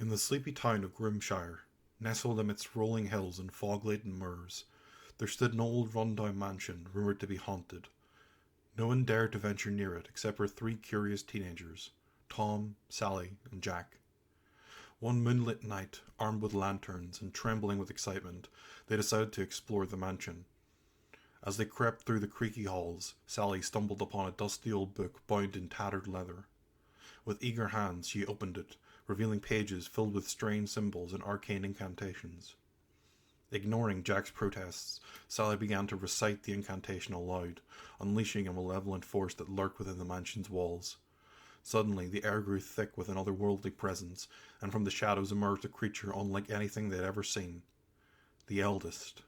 In the sleepy town of Grimshire, nestled amidst rolling hills and fog-laden moors, there stood an old run-down mansion rumoured to be haunted. No one dared to venture near it except for three curious teenagers, Tom, Sally, and Jack. One moonlit night, armed with lanterns and trembling with excitement, they decided to explore the mansion. As they crept through the creaky halls, Sally stumbled upon a dusty old book bound in tattered leather. With eager hands she opened it, revealing pages filled with strange symbols and arcane incantations. Ignoring Jack's protests, Sally began to recite the incantation aloud, unleashing a malevolent force that lurked within the mansion's walls. Suddenly, the air grew thick with an otherworldly presence, and from the shadows emerged a creature unlike anything they'd ever seen. The eldest.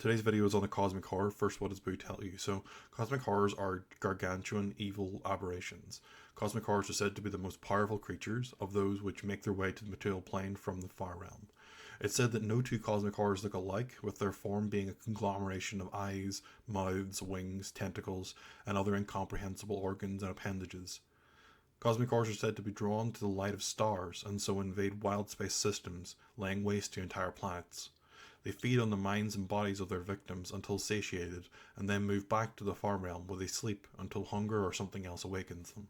Today's video is on the cosmic horror. First, what does Boo tell you? So, cosmic horrors are gargantuan, evil aberrations. Cosmic horrors are said to be the most powerful creatures of those which make their way to the material plane from the far realm. It's said that no two cosmic horrors look alike, with their form being a conglomeration of eyes, mouths, wings, tentacles, and other incomprehensible organs and appendages. Cosmic horrors are said to be drawn to the light of stars, and so invade wild space systems, laying waste to entire planets. They feed on the minds and bodies of their victims until satiated, and then move back to the far realm where they sleep until hunger or something else awakens them.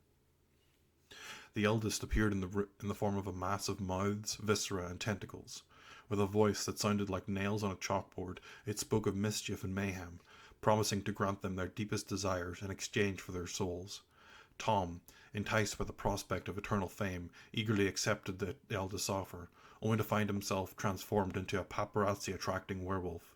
The eldest appeared in the form of a mass of mouths, viscera, and tentacles. With a voice that sounded like nails on a chalkboard, it spoke of mischief and mayhem, promising to grant them their deepest desires in exchange for their souls. Tom, enticed by the prospect of eternal fame, eagerly accepted the eldest's offer, only to find himself transformed into a paparazzi-attracting werewolf.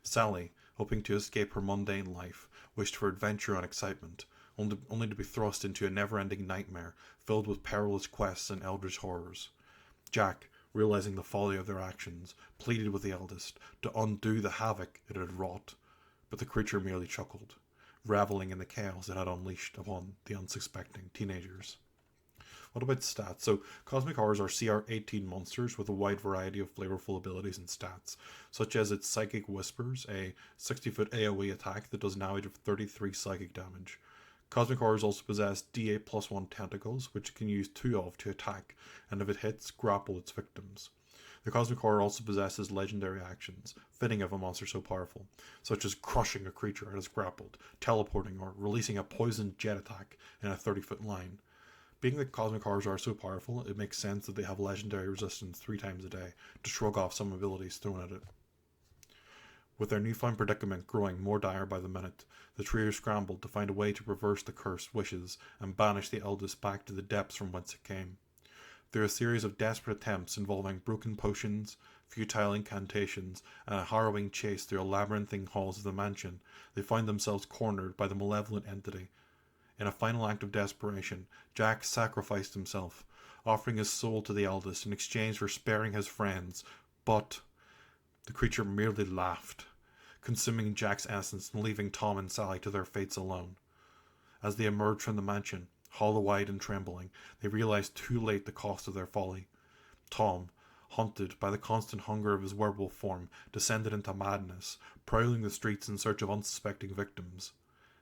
Sally, hoping to escape her mundane life, wished for adventure and excitement, only to be thrust into a never-ending nightmare filled with perilous quests and eldritch horrors. Jack, realizing the folly of their actions, pleaded with the eldest to undo the havoc it had wrought, but the creature merely chuckled, reveling in the chaos it had unleashed upon the unsuspecting teenagers. What about stats? So, cosmic horrors are CR18 monsters with a wide variety of flavorful abilities and stats, such as its Psychic Whispers, a 60-foot AoE attack that does an average of 33 psychic damage. Cosmic horrors also possess DA +1 tentacles, which it can use 2 of to attack, and if it hits, grapple its victims. The cosmic horror also possesses legendary actions, fitting of a monster so powerful, such as crushing a creature it is grappled, teleporting, or releasing a poisoned jet attack in a 30-foot line. Being that cosmic horrors are so powerful, it makes sense that they have legendary resistance 3 times a day to shrug off some abilities thrown at it. With their newfound predicament growing more dire by the minute, the trio scrambled to find a way to reverse the cursed wishes and banish the eldest back to the depths from whence it came. Through a series of desperate attempts involving broken potions, futile incantations, and a harrowing chase through a labyrinthine halls of the mansion, they found themselves cornered by the malevolent entity. In a final act of desperation, Jack sacrificed himself, offering his soul to the eldest in exchange for sparing his friends, but the creature merely laughed, consuming Jack's essence and leaving Tom and Sally to their fates alone. As they emerged from the mansion, hollow-eyed and trembling, they realized too late the cost of their folly. Tom, haunted by the constant hunger of his werewolf form, descended into madness, prowling the streets in search of unsuspecting victims.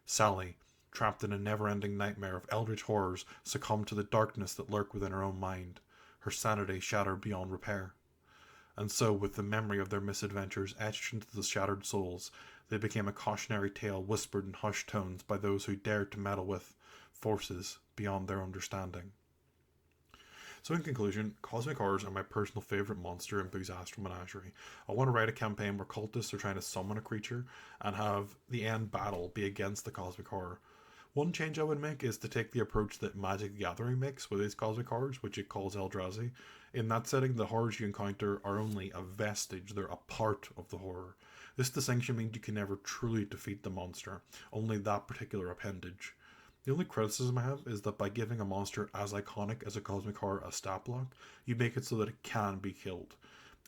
Sally, trapped in a never-ending nightmare of eldritch horrors, succumbed to the darkness that lurked within her own mind, her sanity shattered beyond repair. And so, with the memory of their misadventures etched into the shattered souls, they became a cautionary tale whispered in hushed tones by those who dared to meddle with forces beyond their understanding. So in conclusion, cosmic horrors are my personal favourite monster in Boo's Astral Menagerie. I want to write a campaign where cultists are trying to summon a creature and have the end battle be against the cosmic horror. One change I would make is to take the approach that Magic the Gathering makes with its cosmic horrors, which it calls Eldrazi. In that setting, the horrors you encounter are only a vestige, they're a part of the horror. This distinction means you can never truly defeat the monster, only that particular appendage. The only criticism I have is that by giving a monster as iconic as a cosmic horror a stat block, you make it so that it can be killed.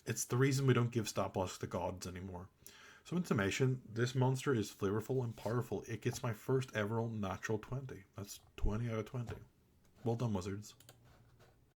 It's the reason we don't give stat blocks to gods anymore. So in summation, this monster is flavorful and powerful. It gets my first ever natural 20. That's 20 out of 20. Well done, Wizards.